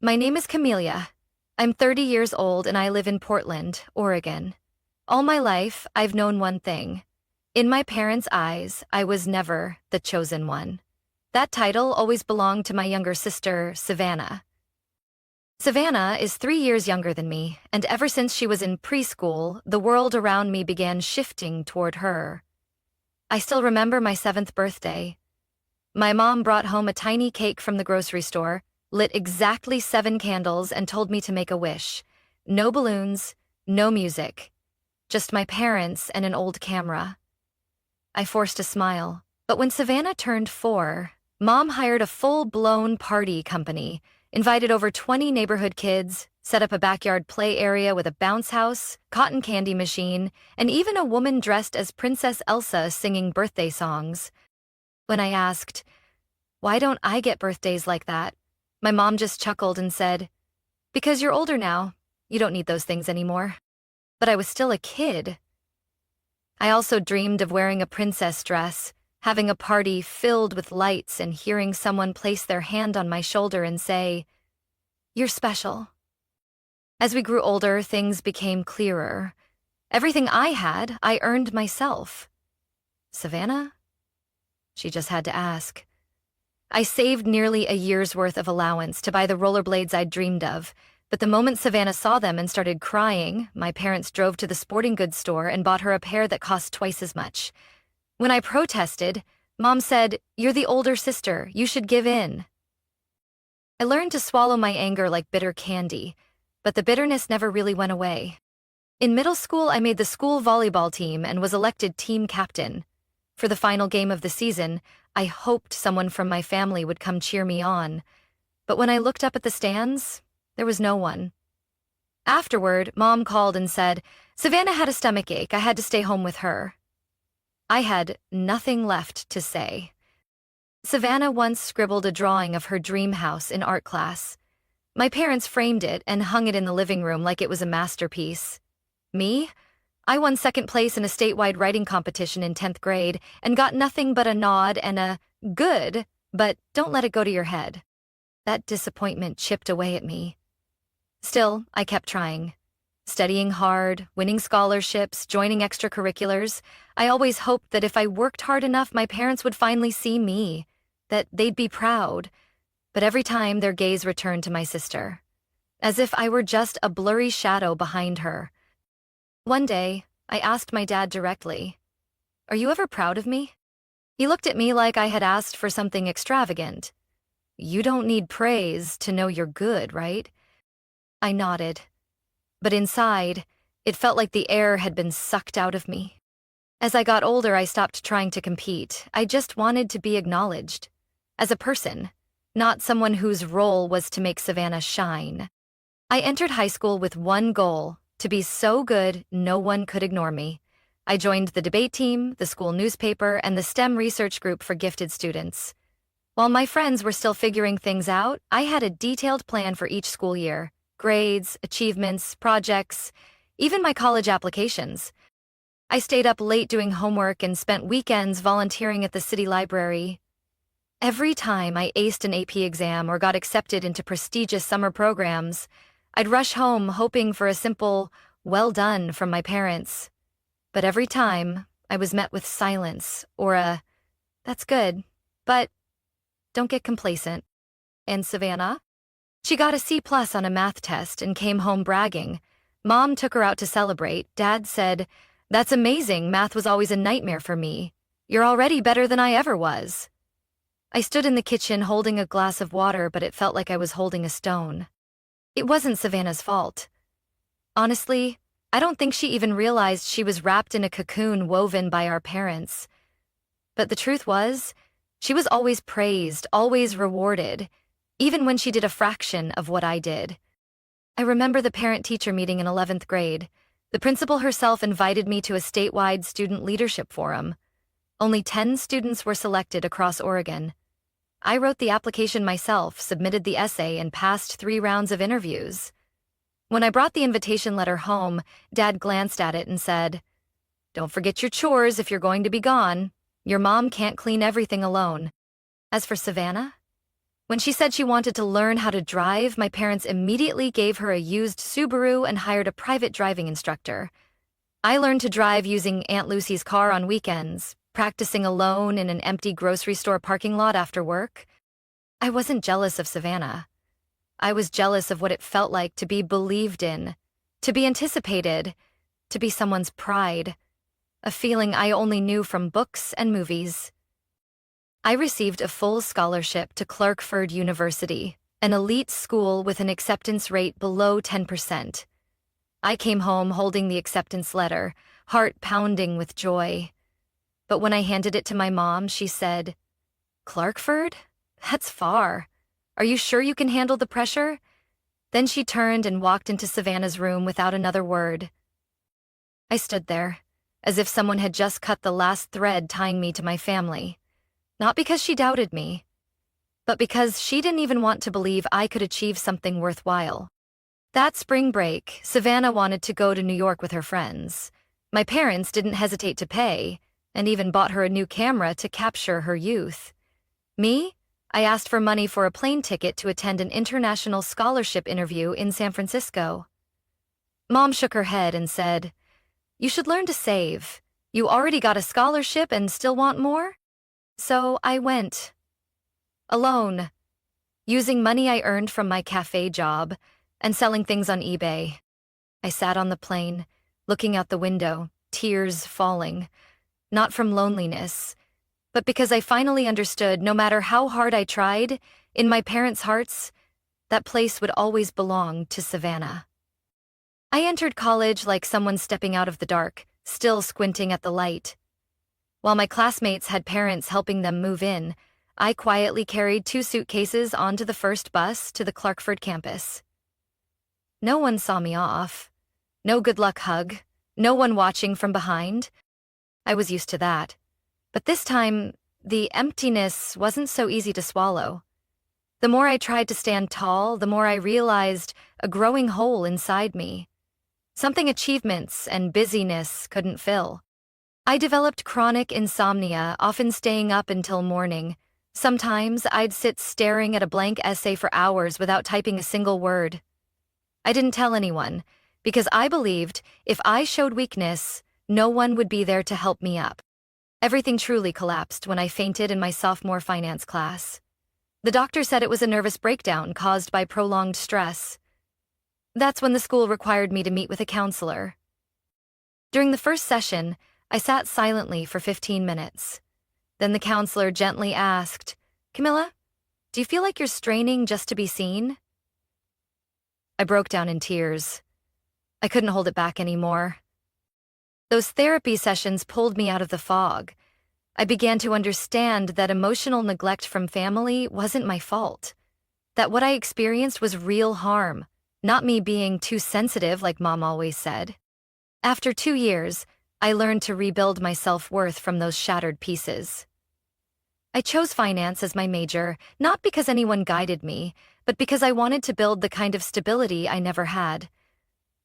My name is Camelia. I'm 30 years old and I live in Portland, Oregon. All my life, I've known one thing. In my parents' eyes, I was never the chosen one. That title always belonged to my younger sister, Savannah. Savannah is 3 years younger than me, and ever since she was in preschool, the world around me began shifting toward her. I still remember my 7th birthday. My mom brought home a tiny cake from the grocery store, lit exactly 7 candles, and told me to make a wish. No balloons, no music. Just my parents and an old camera. I forced a smile, but when Savannah turned 4, Mom hired a full-blown party company, invited over 20 neighborhood kids, set up a backyard play area with a bounce house, cotton candy machine, and even a woman dressed as Princess Elsa singing birthday songs. When I asked, "Why don't I get birthdays like that?" my mom just chuckled and said, "Because you're older now, you don't need those things anymore." But I was still a kid. I also dreamed of wearing a princess dress, having a party filled with lights and hearing someone place their hand on my shoulder and say, "You're special." As we grew older, things became clearer. Everything I had, I earned myself. Savannah? She just had to ask. I saved nearly a year's worth of allowance to buy the rollerblades I'd dreamed of, but the moment Savannah saw them and started crying, my parents drove to the sporting goods store and bought her a pair that cost twice as much. When I protested, Mom said, "You're the older sister, you should give in." I learned to swallow my anger like bitter candy, but the bitterness never really went away. In middle school, I made the school volleyball team and was elected team captain. For the final game of the season, I hoped someone from my family would come cheer me on. But when I looked up at the stands, there was no one. Afterward, Mom called and said, Savannah had a stomachache, I had to stay home with her. I had nothing left to say. Savannah once scribbled a drawing of her dream house in art class. My parents framed it and hung it in the living room like it was a masterpiece. Me? I won 2nd place in a statewide writing competition in 10th grade and got nothing but a nod and a good, but don't let it go to your head. That disappointment chipped away at me. Still, I kept trying. Studying hard, winning scholarships, joining extracurriculars. I always hoped that if I worked hard enough, my parents would finally see me, that they'd be proud. But every time their gaze returned to my sister, as if I were just a blurry shadow behind her. One day, I asked my dad directly, "Are you ever proud of me?" He looked at me like I had asked for something extravagant. "You don't need praise to know you're good, right?" I nodded. But inside, it felt like the air had been sucked out of me. As I got older, I stopped trying to compete. I just wanted to be acknowledged. As a person, not someone whose role was to make Savannah shine. I entered high school with one goal: to be so good no one could ignore me. I joined the debate team, the school newspaper, and the STEM research group for gifted students. While my friends were still figuring things out, I had a detailed plan for each school year: grades, achievements, projects, even my college applications. I stayed up late doing homework and spent weekends volunteering at the city library. Every time I aced an AP exam or got accepted into prestigious summer programs, I'd rush home hoping for a simple, "well done" from my parents. But every time, I was met with silence or a, "That's good, but don't get complacent." And Savannah? She got a C+ on a math test and came home bragging. Mom took her out to celebrate. Dad said, "That's amazing, math was always a nightmare for me. You're already better than I ever was." I stood in the kitchen holding a glass of water, but it felt like I was holding a stone. It wasn't Savannah's fault. Honestly, I don't think she even realized she was wrapped in a cocoon woven by our parents. But the truth was, she was always praised, always rewarded, even when she did a fraction of what I did. I remember the parent-teacher meeting in 11th grade. The principal herself invited me to a statewide student leadership forum. Only 10 students were selected across Oregon. I wrote the application myself, submitted the essay, and passed 3 rounds of interviews. When I brought the invitation letter home, Dad glanced at it and said, "Don't forget your chores if you're going to be gone. Your mom can't clean everything alone." As for Savannah, When she said she wanted to learn how to drive, my parents immediately gave her a used Subaru and hired a private driving instructor. I learned to drive using Aunt Lucy's car on weekends, practicing alone in an empty grocery store parking lot after work. I wasn't jealous of Savannah. I was jealous of what it felt like to be believed in, to be anticipated, to be someone's pride, a feeling I only knew from books and movies. I received a full scholarship to Clarkford University, an elite school with an acceptance rate below 10%. I came home holding the acceptance letter, heart pounding with joy. But when I handed it to my mom, she said, "Clarkford? That's far. Are you sure you can handle the pressure?" Then she turned and walked into Savannah's room without another word. I stood there, as if someone had just cut the last thread tying me to my family. Not because she doubted me, but because she didn't even want to believe I could achieve something worthwhile. That spring break, Savannah wanted to go to New York with her friends. My parents didn't hesitate to pay, and even bought her a new camera to capture her youth. Me? I asked for money for a plane ticket to attend an international scholarship interview in San Francisco. Mom shook her head and said, "You should learn to save. You already got a scholarship and still want more?" So I went. Alone, using money I earned from my cafe job and selling things on eBay. I sat on the plane, looking out the window, tears falling, not from loneliness, but because I finally understood no matter how hard I tried, in my parents' hearts, that place would always belong to Savannah. I entered college like someone stepping out of the dark, still squinting at the light. While my classmates had parents helping them move in, I quietly carried 2 suitcases onto the first bus to the Clarkford campus. No one saw me off. No good luck hug. No one watching from behind. I was used to that. But this time, the emptiness wasn't so easy to swallow. The more I tried to stand tall, the more I realized a growing hole inside me. Something achievements and busyness couldn't fill. I developed chronic insomnia, often staying up until morning. Sometimes I'd sit staring at a blank essay for hours without typing a single word. I didn't tell anyone, because I believed if I showed weakness, no one would be there to help me up. Everything truly collapsed when I fainted in my sophomore finance class. The doctor said it was a nervous breakdown caused by prolonged stress. That's when the school required me to meet with a counselor. During the first session, I sat silently for 15 minutes. Then the counselor gently asked, "Camilla, do you feel like you're straining just to be seen?" I broke down in tears. I couldn't hold it back anymore. Those therapy sessions pulled me out of the fog. I began to understand that emotional neglect from family wasn't my fault. That what I experienced was real harm, not me being too sensitive like Mom always said. After 2 years, I learned to rebuild my self-worth from those shattered pieces. I chose finance as my major, not because anyone guided me, but because I wanted to build the kind of stability I never had.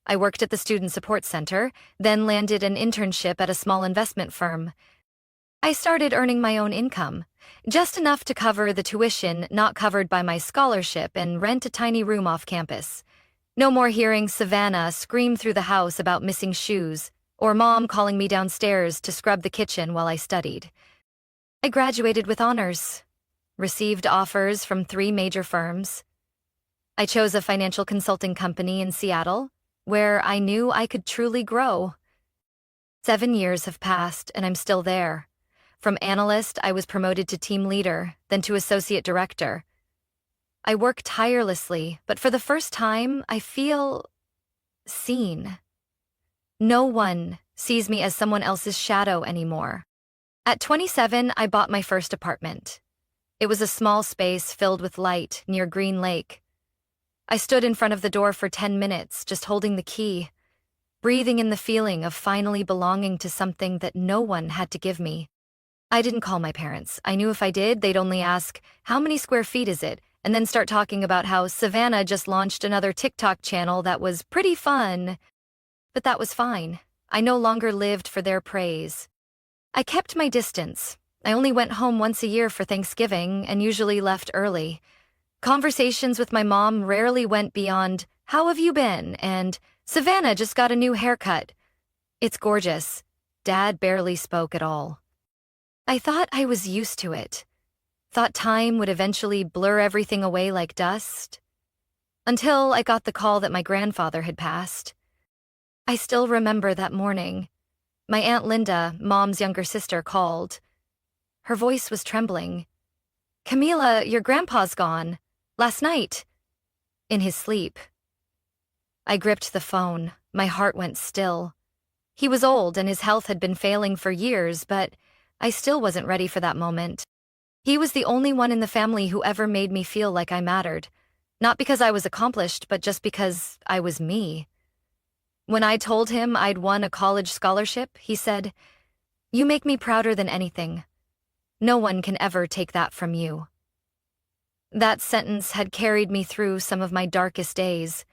I worked at the Student Support Center, then landed an internship at a small investment firm. I started earning my own income, just enough to cover the tuition not covered by my scholarship and rent a tiny room off campus. No more hearing Savannah scream through the house about missing shoes, or Mom calling me downstairs to scrub the kitchen while I studied. I graduated with honors, received offers from 3 major firms. I chose a financial consulting company in Seattle, where I knew I could truly grow. 7 years have passed, and I'm still there. From analyst, I was promoted to team leader, then to associate director. I work tirelessly, but for the first time, I feel seen. No one sees me as someone else's shadow anymore. At 27, I bought my first apartment. It was a small space filled with light near Green Lake. I stood in front of the door for 10 minutes, just holding the key, breathing in the feeling of finally belonging to something that no one had to give me. I didn't call my parents. I knew if I did, they'd only ask, "How many square feet is it?" and then start talking about how Savannah just launched another TikTok channel that was pretty fun. But that was fine. I no longer lived for their praise. I kept my distance. I only went home once a year for Thanksgiving and usually left early. Conversations with my mom rarely went beyond, "How have you been?" and "Savannah just got a new haircut." "It's gorgeous." Dad barely spoke at all. I thought I was used to it. Thought time would eventually blur everything away like dust. Until I got the call that my grandfather had passed. I still remember that morning. My Aunt Linda, Mom's younger sister, called. Her voice was trembling. "Camila, your grandpa's gone. Last night. In his sleep." I gripped the phone. My heart went still. He was old and his health had been failing for years, but I still wasn't ready for that moment. He was the only one in the family who ever made me feel like I mattered. Not because I was accomplished, but just because I was me. When I told him I'd won a college scholarship, he said, "You make me prouder than anything. No one can ever take that from you." That sentence had carried me through some of my darkest days.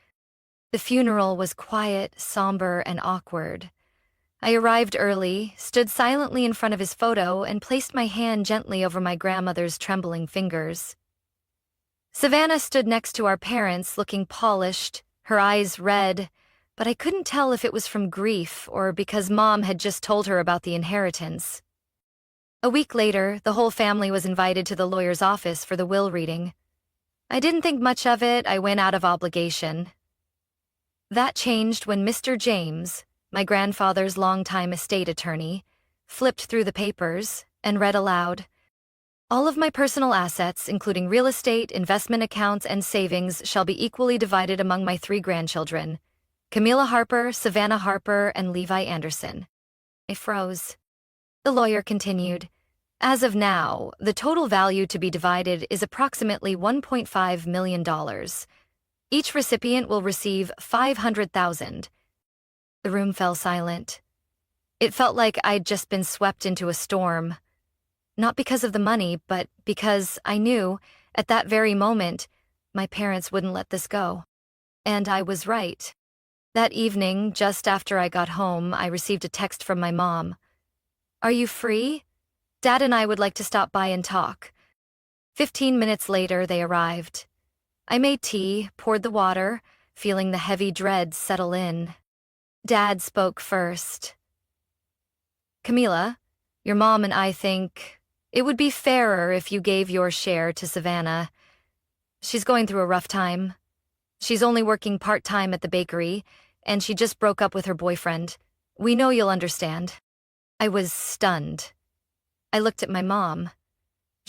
The funeral was quiet, somber, and awkward. I arrived early, stood silently in front of his photo, and placed my hand gently over my grandmother's trembling fingers. Savannah stood next to our parents, looking polished, her eyes red, but I couldn't tell if it was from grief or because Mom had just told her about the inheritance. A week later, the whole family was invited to the lawyer's office for the will reading. I didn't think much of it. I went out of obligation. That changed when Mr. James, my grandfather's longtime estate attorney, flipped through the papers and read aloud, "All of my personal assets, including real estate, investment accounts, and savings, shall be equally divided among my 3 grandchildren, Camila Harper, Savannah Harper, and Levi Anderson." I froze. The lawyer continued, "As of now, the total value to be divided is approximately $1.5 million. Each recipient will receive $500,000. The room fell silent. It felt like I'd just been swept into a storm. Not because of the money, but because I knew, at that very moment, my parents wouldn't let this go. And I was right. That evening, just after I got home, I received a text from my mom. "Are you free? Dad and I would like to stop by and talk." 15 minutes later, they arrived. I made tea, poured the water, feeling the heavy dread settle in. Dad spoke first. "Camila, your mom and I think it would be fairer if you gave your share to Savannah. She's going through a rough time. She's only working part-time at the bakery, and she just broke up with her boyfriend. We know you'll understand." I was stunned. I looked at my mom.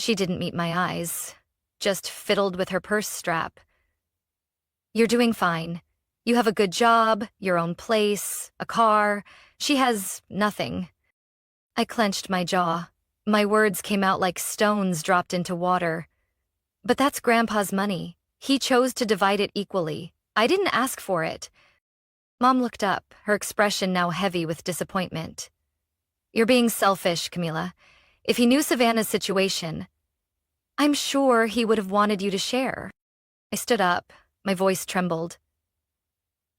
She didn't meet my eyes, just fiddled with her purse strap. "You're doing fine. You have a good job, your own place, a car. She has nothing." I clenched my jaw. My words came out like stones dropped into water. "But that's Grandpa's money. He chose to divide it equally. I didn't ask for it." Mom looked up, her expression now heavy with disappointment. "You're being selfish, Camila. If he knew Savannah's situation, I'm sure he would have wanted you to share." I stood up. My voice trembled.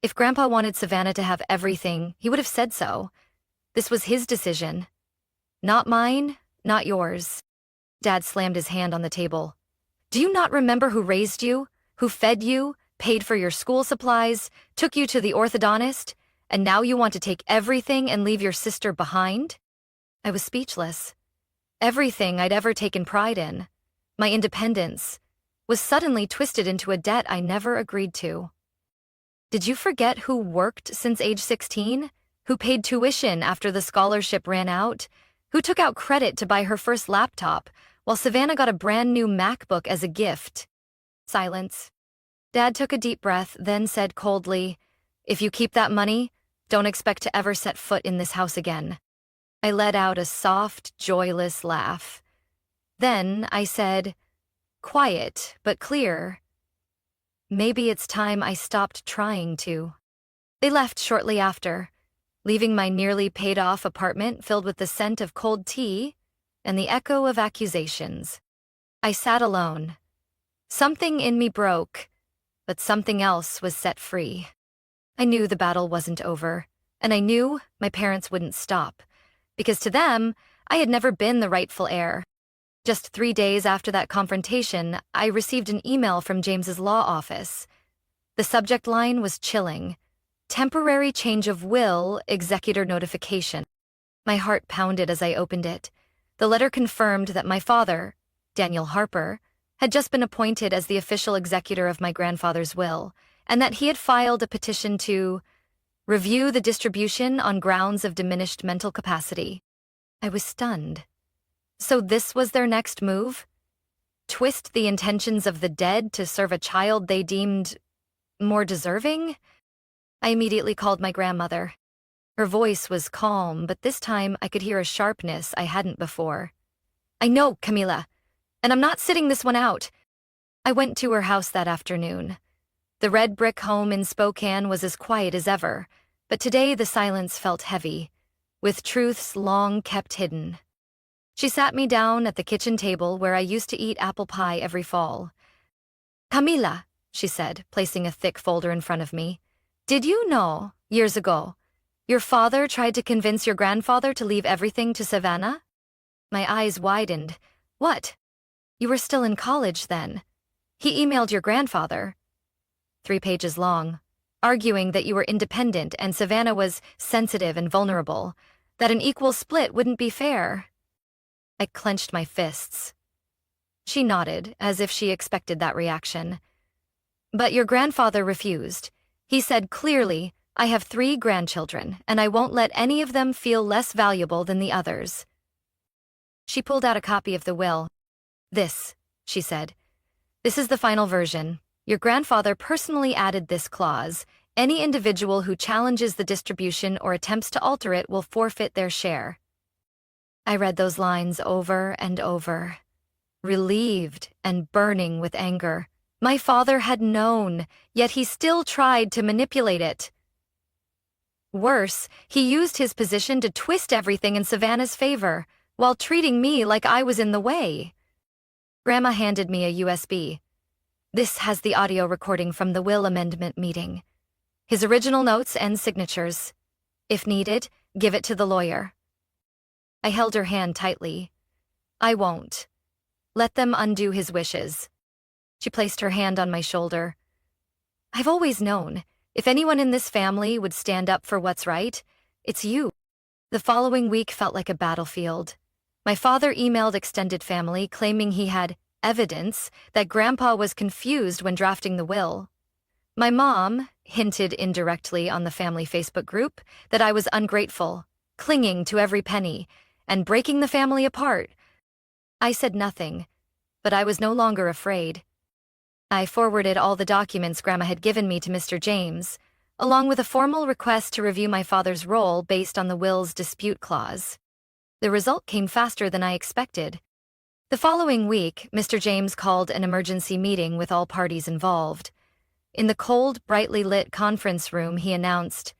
"If Grandpa wanted Savannah to have everything, he would have said so. This was his decision. Not mine, not yours." Dad slammed his hand on the table. "Do you not remember who raised you, who fed you, paid for your school supplies, took you to the orthodontist, and now you want to take everything and leave your sister behind?" I was speechless. Everything I'd ever taken pride in, my independence, was suddenly twisted into a debt I never agreed to. "Did you forget who worked since age 16? Who paid tuition after the scholarship ran out? Who took out credit to buy her first laptop, while Savannah got a brand new MacBook as a gift?" Silence. Dad took a deep breath, then said coldly, "If you keep that money, don't expect to ever set foot in this house again." I let out a soft, joyless laugh. Then I said, quiet but clear, "Maybe it's time I stopped trying to." They left shortly after, leaving my nearly paid-off apartment filled with the scent of cold tea and the echo of accusations. I sat alone. Something in me broke, but something else was set free. I knew the battle wasn't over, and I knew my parents wouldn't stop, because to them, I had never been the rightful heir. Just 3 days after that confrontation, I received an email from James's law office. The subject line was chilling. Temporary change of will, executor notification. My heart pounded as I opened it. The letter confirmed that my father, Daniel Harper, had just been appointed as the official executor of my grandfather's will, and that he had filed a petition to review the distribution on grounds of diminished mental capacity. I was stunned. So this was their next move? Twist the intentions of the dead to serve a child they deemed more deserving? I immediately called my grandmother. Her voice was calm, but this time I could hear a sharpness I hadn't before. "I know, Camila, and I'm not sitting this one out." I went to her house that afternoon. The red brick home in Spokane was as quiet as ever, but today the silence felt heavy, with truths long kept hidden. She sat me down at the kitchen table where I used to eat apple pie every fall. "Camila," she said, placing a thick folder in front of me, "did you know, years ago, your father tried to convince your grandfather to leave everything to Savannah?" My eyes widened. "What? You were still in college then. He emailed your grandfather." 3 pages long, arguing that you were independent and Savannah was sensitive and vulnerable, that an equal split wouldn't be fair. I clenched my fists. She nodded, as if she expected that reaction. "But your grandfather refused. He said clearly, 'I have 3 grandchildren, and I won't let any of them feel less valuable than the others.'" She pulled out a copy of the will. "This," she said. "This is the final version. Your grandfather personally added this clause. Any individual who challenges the distribution or attempts to alter it will forfeit their share." I read those lines over and over, relieved and burning with anger. My father had known, yet he still tried to manipulate it. Worse, he used his position to twist everything in Savannah's favor, while treating me like I was in the way. Grandma handed me a USB. "This has the audio recording from the will amendment meeting. His original notes and signatures. If needed, give it to the lawyer." I held her hand tightly. "I won't. Let them undo his wishes." She placed her hand on my shoulder. "I've always known, if anyone in this family would stand up for what's right, it's you." The following week felt like a battlefield. My father emailed extended family claiming he had evidence that Grandpa was confused when drafting the will. My mom hinted indirectly on the family Facebook group that I was ungrateful, clinging to every penny, and breaking the family apart. I said nothing, but I was no longer afraid. I forwarded all the documents Grandma had given me to Mr. James, along with a formal request to review my father's role based on the will's dispute clause. The result came faster than I expected. The following week, Mr. James called an emergency meeting with all parties involved. In the cold, brightly lit conference room, he announced,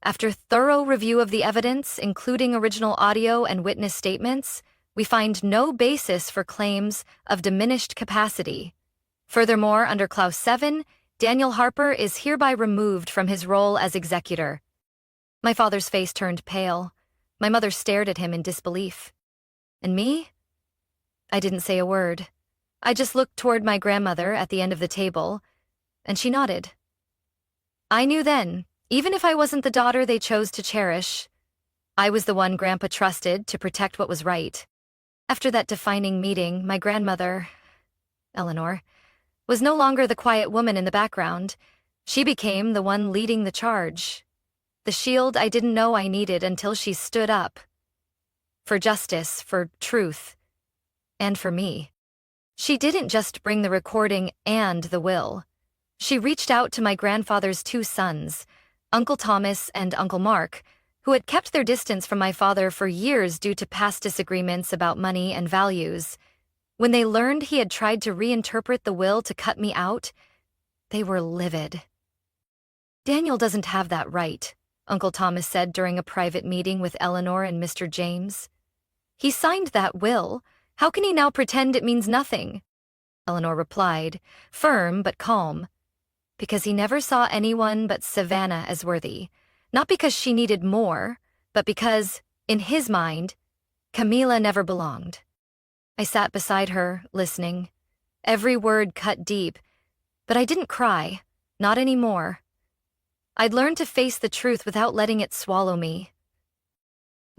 "After thorough review of the evidence, including original audio and witness statements, we find no basis for claims of diminished capacity. Furthermore, under Clause 7, Daniel Harper is hereby removed from his role as executor." My father's face turned pale. My mother stared at him in disbelief. And me? I didn't say a word. I just looked toward my grandmother at the end of the table, and she nodded. I knew then, even if I wasn't the daughter they chose to cherish, I was the one Grandpa trusted to protect what was right. After that defining meeting, my grandmother, Eleanor, was no longer the quiet woman in the background. She became the one leading the charge. The shield I didn't know I needed until she stood up. For justice, for truth, and for me. She didn't just bring the recording and the will. She reached out to my grandfather's 2 sons, Uncle Thomas and Uncle Mark, who had kept their distance from my father for years due to past disagreements about money and values. When they learned he had tried to reinterpret the will to cut me out, they were livid. "Daniel doesn't have that right," Uncle Thomas said during a private meeting with Eleanor and Mr. James. "He signed that will. How can he now pretend it means nothing?" Eleanor replied, firm but calm. "Because he never saw anyone but Savannah as worthy. Not because she needed more, but because, in his mind, Camila never belonged." I sat beside her, listening. Every word cut deep, but I didn't cry, not anymore. I'd learned to face the truth without letting it swallow me.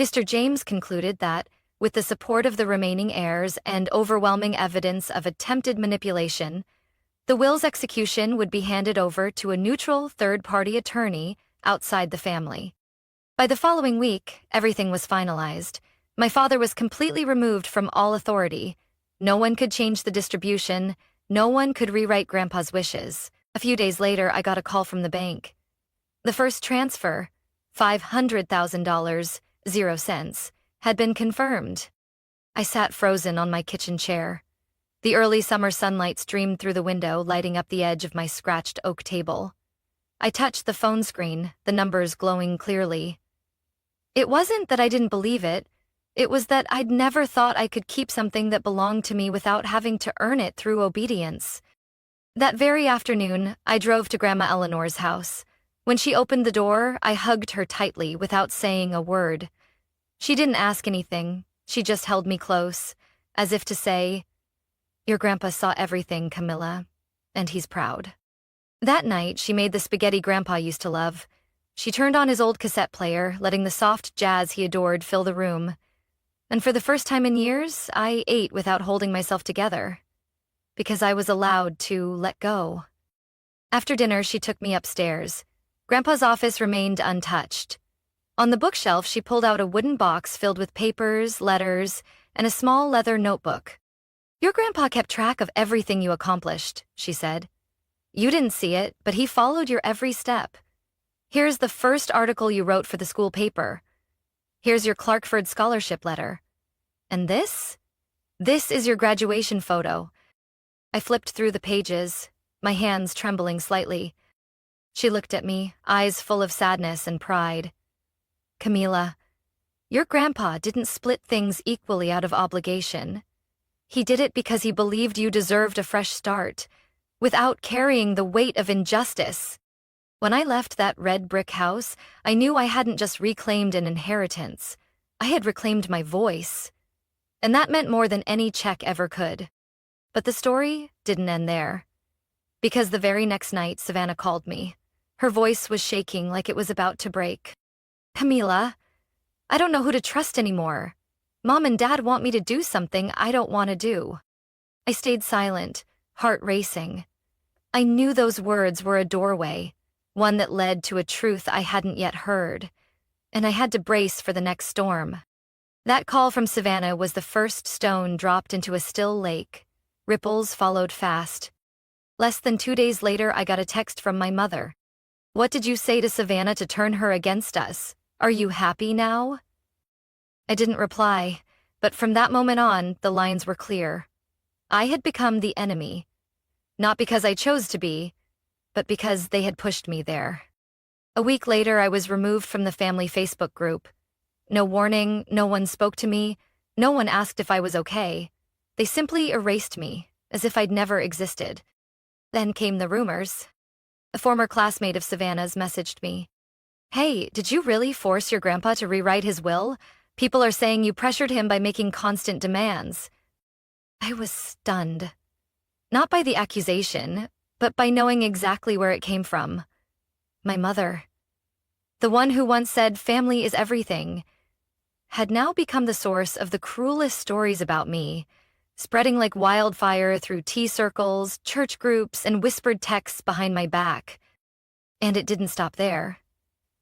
Mr. James concluded that, with the support of the remaining heirs and overwhelming evidence of attempted manipulation, the will's execution would be handed over to a neutral third-party attorney outside the family. By the following week, everything was finalized. My father was completely removed from all authority. No one could change the distribution. No one could rewrite Grandpa's wishes. A few days later, I got a call from the bank. The first transfer, $500,000, 0 cents, had been confirmed. I sat frozen on my kitchen chair. The early summer sunlight streamed through the window, lighting up the edge of my scratched oak table. I touched the phone screen, the numbers glowing clearly. It wasn't that I didn't believe it. It was that I'd never thought I could keep something that belonged to me without having to earn it through obedience. That very afternoon, I drove to Grandma Eleanor's house. When she opened the door, I hugged her tightly without saying a word. She didn't ask anything. She just held me close, as if to say, "Your grandpa saw everything, Camilla, and he's proud." That night, she made the spaghetti Grandpa used to love. She turned on his old cassette player, letting the soft jazz he adored fill the room. And for the first time in years, I ate without holding myself together, because I was allowed to let go. After dinner, she took me upstairs. Grandpa's office remained untouched. On the bookshelf, she pulled out a wooden box filled with papers, letters, and a small leather notebook. "Your grandpa kept track of everything you accomplished," she said. "You didn't see it, but he followed your every step. Here's the first article you wrote for the school paper. Here's your Clarkford scholarship letter. And this? This is your graduation photo." I flipped through the pages, my hands trembling slightly. She looked at me, eyes full of sadness and pride. "Camila, your grandpa didn't split things equally out of obligation. He did it because he believed you deserved a fresh start, without carrying the weight of injustice." When I left that red brick house, I knew I hadn't just reclaimed an inheritance. I had reclaimed my voice. And that meant more than any check ever could. But the story didn't end there. Because the very next night, Savannah called me. Her voice was shaking like it was about to break. "Camila, I don't know who to trust anymore. Mom and Dad want me to do something I don't want to do." I stayed silent, heart racing. I knew those words were a doorway, one that led to a truth I hadn't yet heard, and I had to brace for the next storm. That call from Savannah was the first stone dropped into a still lake. Ripples followed fast. Less than 2 days later, I got a text from my mother. "What did you say to Savannah to turn her against us? Are you happy now?" I didn't reply, but from that moment on, the lines were clear. I had become the enemy, not because I chose to be, but because they had pushed me there. A week later, I was removed from the family Facebook group. No warning, no one spoke to me, no one asked if I was okay. They simply erased me, as if I'd never existed. Then came the rumors. A former classmate of Savannah's messaged me. "Hey, did you really force your grandpa to rewrite his will? People are saying you pressured him by making constant demands." I was stunned. Not by the accusation, but by knowing exactly where it came from. My mother, the one who once said family is everything, had now become the source of the cruelest stories about me, spreading like wildfire through tea circles, church groups, and whispered texts behind my back. And it didn't stop there.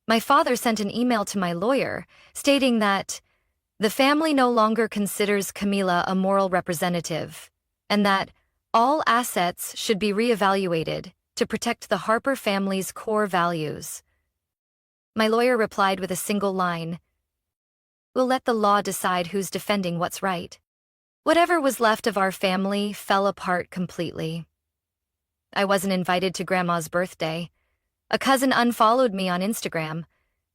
My father sent an email to my lawyer stating that the family no longer considers Camila a moral representative, and that all assets should be reevaluated to protect the Harper family's core values. My lawyer replied with a single line, "We'll let the law decide who's defending what's right." Whatever was left of our family fell apart completely. I wasn't invited to Grandma's birthday. A cousin unfollowed me on Instagram,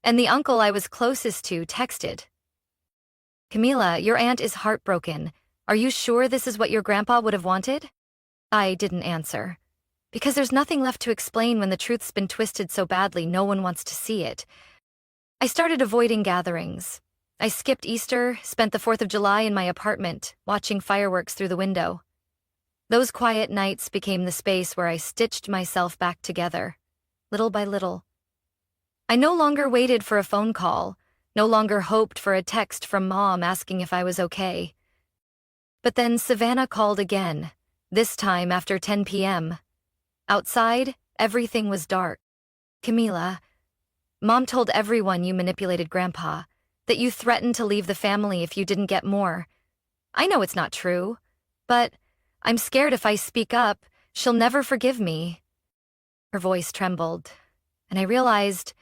and the uncle I was closest to texted, "Camila, your aunt is heartbroken. Are you sure this is what your grandpa would have wanted?" I didn't answer, because there's nothing left to explain when the truth's been twisted so badly no one wants to see it. I started avoiding gatherings. I skipped Easter, spent the 4th of July in my apartment, watching fireworks through the window. Those quiet nights became the space where I stitched myself back together, little by little. I no longer waited for a phone call, no longer hoped for a text from Mom asking if I was okay. But then Savannah called again, this time after 10 p.m. Outside, everything was dark. Camila, Mom told everyone you manipulated Grandpa, that you threatened to leave the family if you didn't get more. I know it's not true, but I'm scared if I speak up, she'll never forgive me. Her voice trembled, and I realized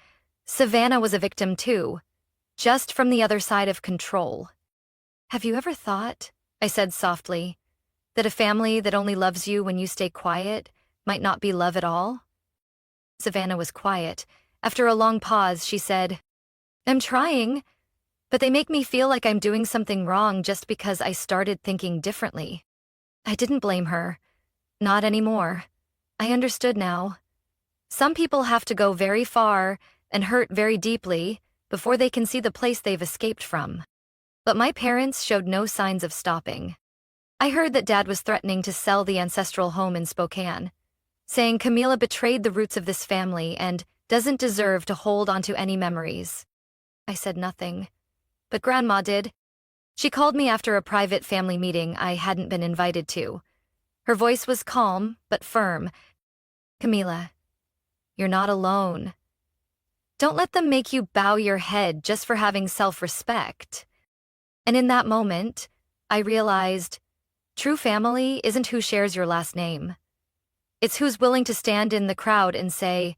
Savannah was a victim too, just from the other side of control. Have you ever thought, I said softly, that a family that only loves you when you stay quiet might not be love at all? Savannah was quiet. After a long pause, she said, I'm trying, but they make me feel like I'm doing something wrong just because I started thinking differently. I didn't blame her. Not anymore. I understood now. Some people have to go very far and hurt very deeply before they can see the place they've escaped from. But my parents showed no signs of stopping. I heard that Dad was threatening to sell the ancestral home in Spokane, saying Camila betrayed the roots of this family and doesn't deserve to hold onto any memories. I said nothing, but Grandma did. She called me after a private family meeting I hadn't been invited to. Her voice was calm, but firm. Camila, you're not alone. Don't let them make you bow your head just for having self-respect. And in that moment, I realized true family isn't who shares your last name. It's who's willing to stand in the crowd and say,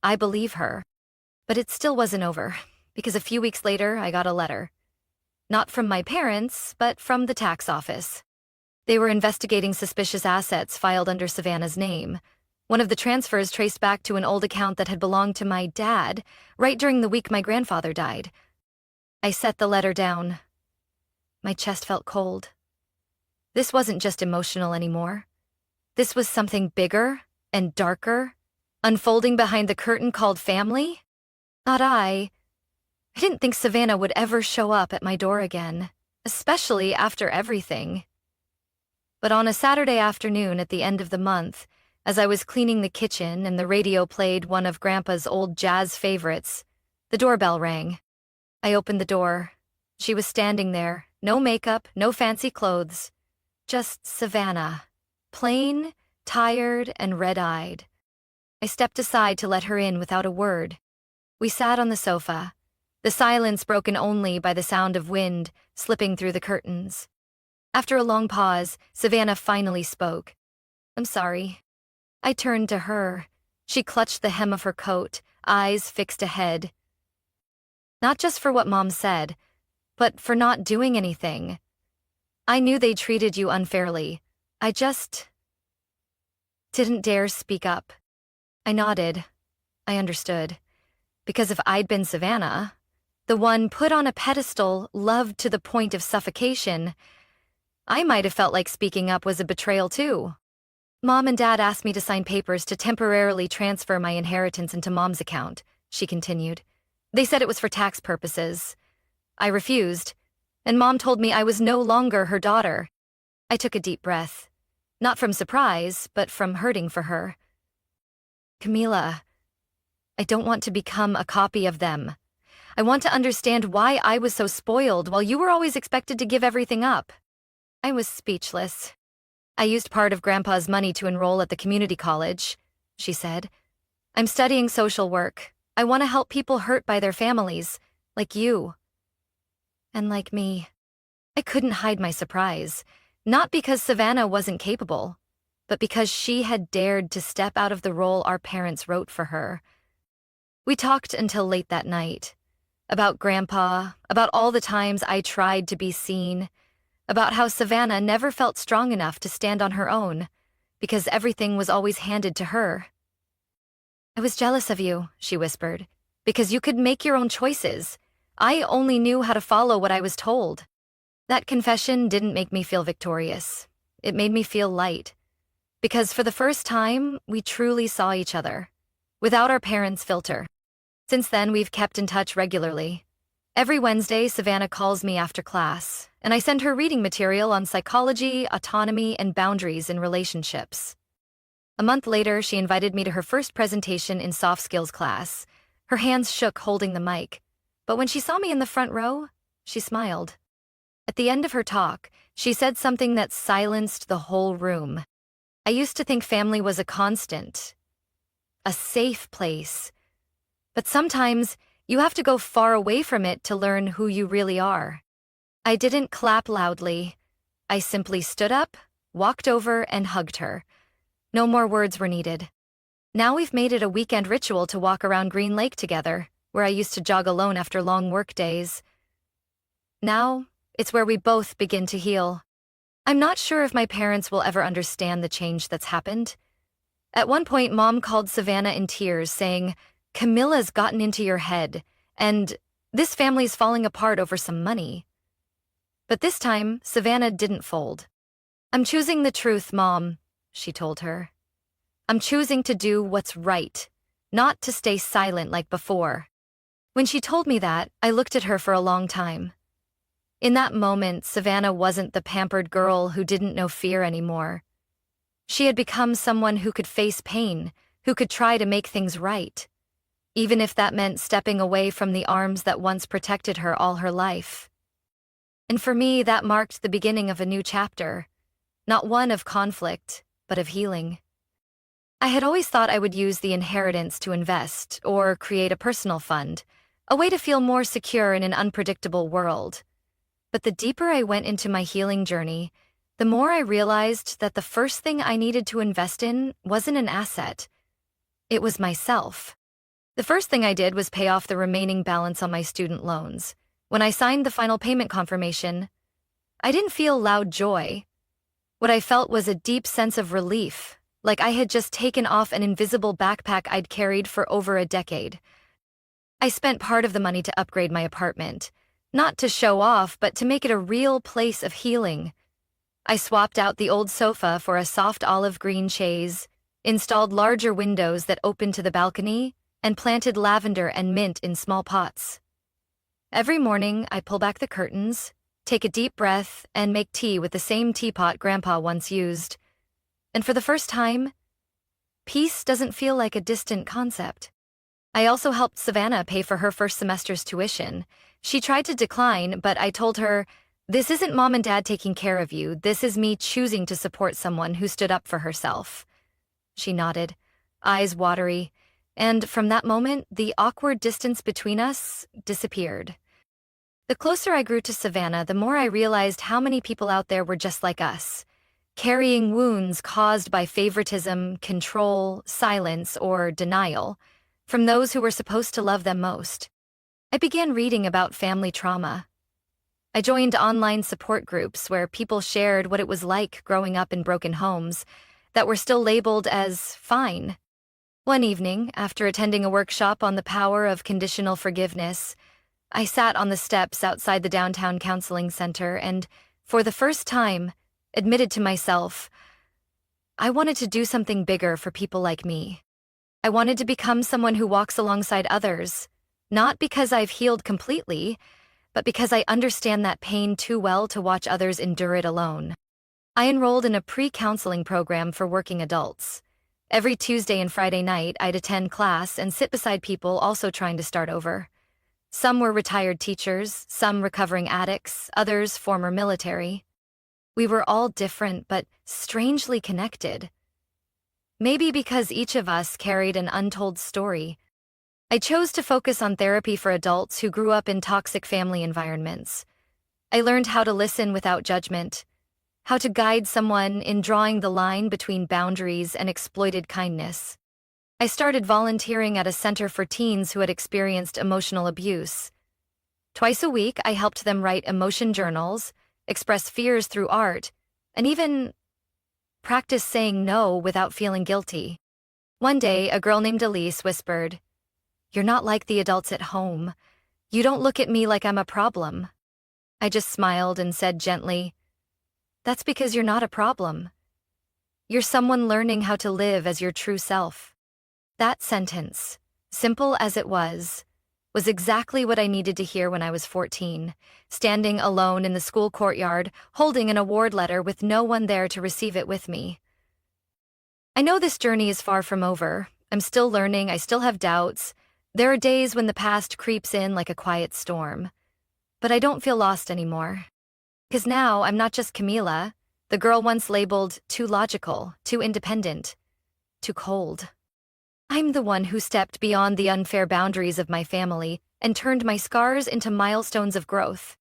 I believe her. But it still wasn't over, because a few weeks later I got a letter. Not from my parents, but from the tax office. They were investigating suspicious assets filed under Savannah's name. One of the transfers traced back to an old account that had belonged to my dad, right during the week my grandfather died. I set the letter down. My chest felt cold. This wasn't just emotional anymore. This was something bigger and darker, unfolding behind the curtain called family. Not I. I didn't think Savannah would ever show up at my door again, especially after everything. But on a Saturday afternoon at the end of the month, as I was cleaning the kitchen and the radio played one of Grandpa's old jazz favorites, the doorbell rang. I opened the door. She was standing there, no makeup, no fancy clothes, just Savannah, plain, tired, and red-eyed. I stepped aside to let her in without a word. We sat on the sofa, the silence broken only by the sound of wind slipping through the curtains. After a long pause, Savannah finally spoke. I'm sorry. I turned to her. She clutched the hem of her coat, eyes fixed ahead. Not just for what Mom said, but for not doing anything. I knew they treated you unfairly. I just didn't dare speak up. I nodded. I understood. Because if I'd been Savannah, the one put on a pedestal, loved to the point of suffocation, I might have felt like speaking up was a betrayal too. Mom and Dad asked me to sign papers to temporarily transfer my inheritance into Mom's account, she continued. They said it was for tax purposes. I refused, and Mom told me I was no longer her daughter. I took a deep breath, not from surprise, but from hurting for her. Camila, I don't want to become a copy of them. I want to understand why I was so spoiled while you were always expected to give everything up. I was speechless. I used part of Grandpa's money to enroll at the community college, she said. I'm studying social work. I want to help people hurt by their families, like you. And like me. I couldn't hide my surprise, not because Savannah wasn't capable, but because she had dared to step out of the role our parents wrote for her. We talked until late that night. About Grandpa, about all the times I tried to be seen, about how Savannah never felt strong enough to stand on her own, because everything was always handed to her. I was jealous of you, she whispered, because you could make your own choices. I only knew how to follow what I was told. That confession didn't make me feel victorious. It made me feel light. Because for the first time, we truly saw each other, without our parents' filter. Since then, we've kept in touch regularly. Every Wednesday, Savannah calls me after class, and I send her reading material on psychology, autonomy, and boundaries in relationships. A month later, she invited me to her first presentation in soft skills class. Her hands shook holding the mic, but when she saw me in the front row, she smiled. At the end of her talk, she said something that silenced the whole room. I used to think family was a constant, a safe place, but sometimes you have to go far away from it to learn who you really are. I didn't clap loudly. I simply stood up, walked over, and hugged her. No more words were needed. Now we've made it a weekend ritual to walk around Green Lake together, where I used to jog alone after long work days. Now, it's where we both begin to heal. I'm not sure if my parents will ever understand the change that's happened. At one point, Mom called Savannah in tears, saying, "Camilla's gotten into your head, and this family's falling apart over some money." But this time, Savannah didn't fold. "I'm choosing the truth, Mom," she told her. "I'm choosing to do what's right, not to stay silent like before." When she told me that, I looked at her for a long time. In that moment, Savannah wasn't the pampered girl who didn't know fear anymore. She had become someone who could face pain, who could try to make things right, even if that meant stepping away from the arms that once protected her all her life. And for me, that marked the beginning of a new chapter, not one of conflict, but of healing. I had always thought I would use the inheritance to invest or create a personal fund, a way to feel more secure in an unpredictable world. But the deeper I went into my healing journey, the more I realized that the first thing I needed to invest in wasn't an asset. It was myself. The first thing I did was pay off the remaining balance on my student loans. When I signed the final payment confirmation, I didn't feel loud joy. What I felt was a deep sense of relief, like I had just taken off an invisible backpack I'd carried for over a decade. I spent part of the money to upgrade my apartment, not to show off, but to make it a real place of healing. I swapped out the old sofa for a soft olive green chaise, installed larger windows that opened to the balcony, and planted lavender and mint in small pots. Every morning, I pull back the curtains, take a deep breath, and make tea with the same teapot Grandpa once used. And for the first time, peace doesn't feel like a distant concept. I also helped Savannah pay for her first semester's tuition. She tried to decline, but I told her, "This isn't Mom and Dad taking care of you. This is me choosing to support someone who stood up for herself." She nodded, eyes watery, and from that moment, the awkward distance between us disappeared. The closer I grew to Savannah, the more I realized how many people out there were just like us, carrying wounds caused by favoritism, control, silence, or denial from those who were supposed to love them most. I began reading about family trauma. I joined online support groups where people shared what it was like growing up in broken homes that were still labeled as fine. One evening, after attending a workshop on the power of conditional forgiveness, I sat on the steps outside the downtown counseling center and, for the first time, admitted to myself, I wanted to do something bigger for people like me. I wanted to become someone who walks alongside others, not because I've healed completely, but because I understand that pain too well to watch others endure it alone. I enrolled in a pre-counseling program for working adults. Every Tuesday and Friday night, I'd attend class and sit beside people also trying to start over. Some were retired teachers, some recovering addicts, others former military. We were all different, but strangely connected. Maybe because each of us carried an untold story. I chose to focus on therapy for adults who grew up in toxic family environments. I learned how to listen without judgment, how to guide someone in drawing the line between boundaries and exploited kindness. I started volunteering at a center for teens who had experienced emotional abuse. Twice a week, I helped them write emotion journals, express fears through art, and even practice saying no without feeling guilty. One day, a girl named Elise whispered, "You're not like the adults at home. You don't look at me like I'm a problem." I just smiled and said gently, "That's because you're not a problem. You're someone learning how to live as your true self." That sentence, simple as it was was exactly what I needed to hear when I was 14, standing alone in the school courtyard, holding an award letter with no one there to receive it with me. I know this journey is far from over. I'm still learning, I still have doubts. There are days when the past creeps in like a quiet storm. But I don't feel lost anymore. Because now I'm not just Camila, the girl once labeled too logical, too independent, too cold. I'm the one who stepped beyond the unfair boundaries of my family and turned my scars into milestones of growth.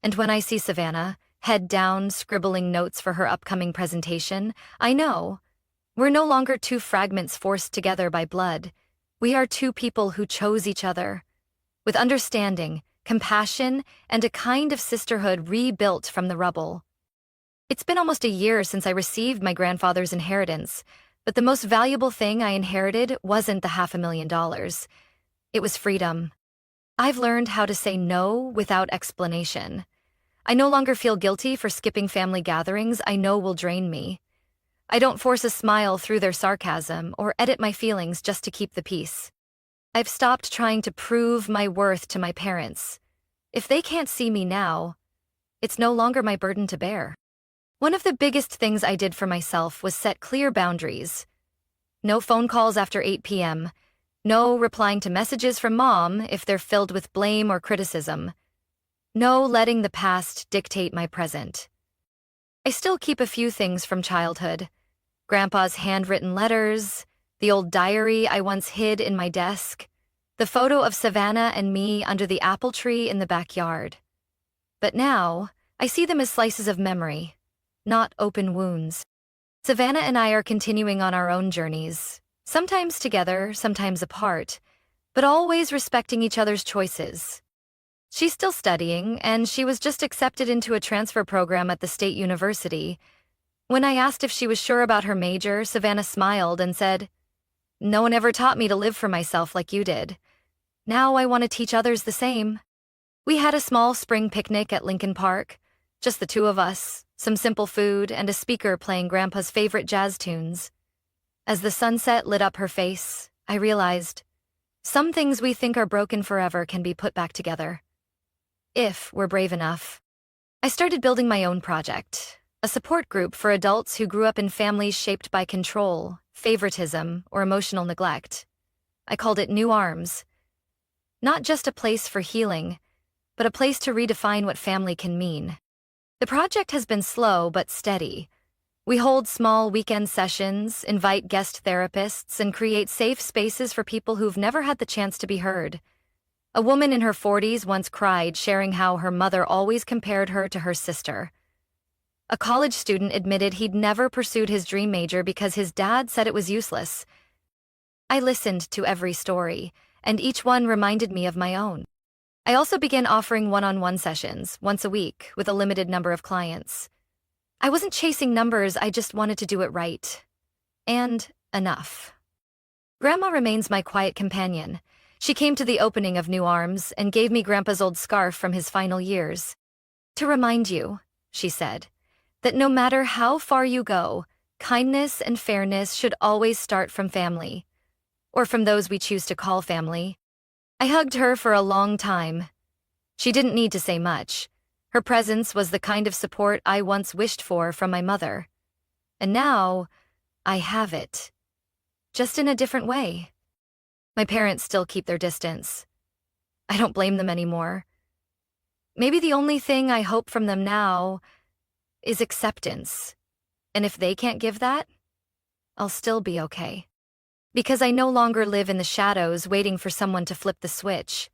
And when I see Savannah, head down, scribbling notes for her upcoming presentation, I know we're no longer two fragments forced together by blood. We are two people who chose each other, with understanding, compassion, and a kind of sisterhood rebuilt from the rubble. It's been almost a year since I received my grandfather's inheritance, but the most valuable thing I inherited wasn't the $500,000. It was freedom. I've learned how to say no without explanation. I no longer feel guilty for skipping family gatherings I know will drain me. I don't force a smile through their sarcasm or edit my feelings just to keep the peace. I've stopped trying to prove my worth to my parents. If they can't see me now, it's no longer my burden to bear. One of the biggest things I did for myself was set clear boundaries. No phone calls after 8 p.m., no replying to messages from mom if they're filled with blame or criticism, no letting the past dictate my present. I still keep a few things from childhood. Grandpa's handwritten letters, the old diary I once hid in my desk, the photo of Savannah and me under the apple tree in the backyard. But now, I see them as slices of memory, not open wounds. Savannah and I are continuing on our own journeys, sometimes together, sometimes apart, but always respecting each other's choices. She's still studying, and she was just accepted into a transfer program at the state university. When I asked if she was sure about her major, Savannah smiled and said, "No one ever taught me to live for myself like you did. Now I want to teach others the same." We had a small spring picnic at Lincoln Park, just the two of us, some simple food, and a speaker playing Grandpa's favorite jazz tunes. As the sunset lit up her face, I realized, some things we think are broken forever can be put back together. If we're brave enough. I started building my own project, a support group for adults who grew up in families shaped by control, favoritism, or emotional neglect. I called it New Arms. Not just a place for healing, but a place to redefine what family can mean. The project has been slow but steady. We hold small weekend sessions, invite guest therapists, and create safe spaces for people who've never had the chance to be heard. A woman in her 40s once cried, sharing how her mother always compared her to her sister. A college student admitted he'd never pursued his dream major because his dad said it was useless. I listened to every story, and each one reminded me of my own. I also began offering one-on-one sessions, once a week, with a limited number of clients. I wasn't chasing numbers, I just wanted to do it right. And enough. Grandma remains my quiet companion. She came to the opening of New Arms and gave me Grandpa's old scarf from his final years. "To remind you," she said, "that no matter how far you go, kindness and fairness should always start from family, or from those we choose to call family." I hugged her for a long time. She didn't need to say much. Her presence was the kind of support I once wished for from my mother. And now, I have it. Just in a different way. My parents still keep their distance. I don't blame them anymore. Maybe the only thing I hope from them now is acceptance. And if they can't give that, I'll still be okay. Because I no longer live in the shadows waiting for someone to flip the switch.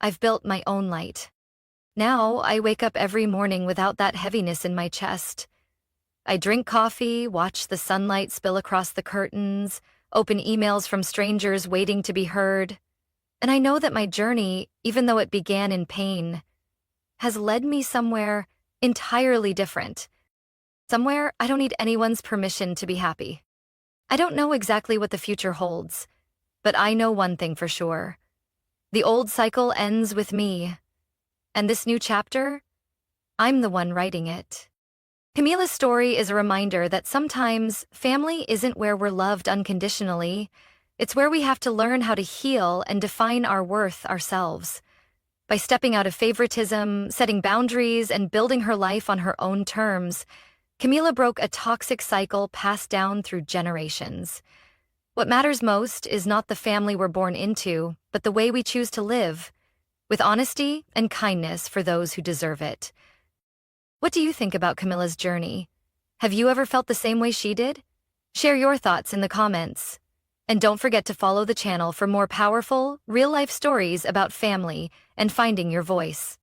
I've built my own light. Now I wake up every morning without that heaviness in my chest. I drink coffee, watch the sunlight spill across the curtains, open emails from strangers waiting to be heard. And I know that my journey, even though it began in pain, has led me somewhere entirely different. Somewhere I don't need anyone's permission to be happy. I don't know exactly what the future holds, but I know one thing for sure. The old cycle ends with me, and this new chapter, I'm the one writing it. Camila's story is a reminder that sometimes family isn't where we're loved unconditionally, It's where we have to learn how to heal and define our worth ourselves. By stepping out of favoritism, setting boundaries, and building her life on her own terms, Camila broke a toxic cycle passed down through generations. What matters most is not the family we're born into, but the way we choose to live, with honesty and kindness for those who deserve it. What do you think about Camila's journey? Have you ever felt the same way she did? Share your thoughts in the comments. And don't forget to follow the channel for more powerful, real-life stories about family and finding your voice.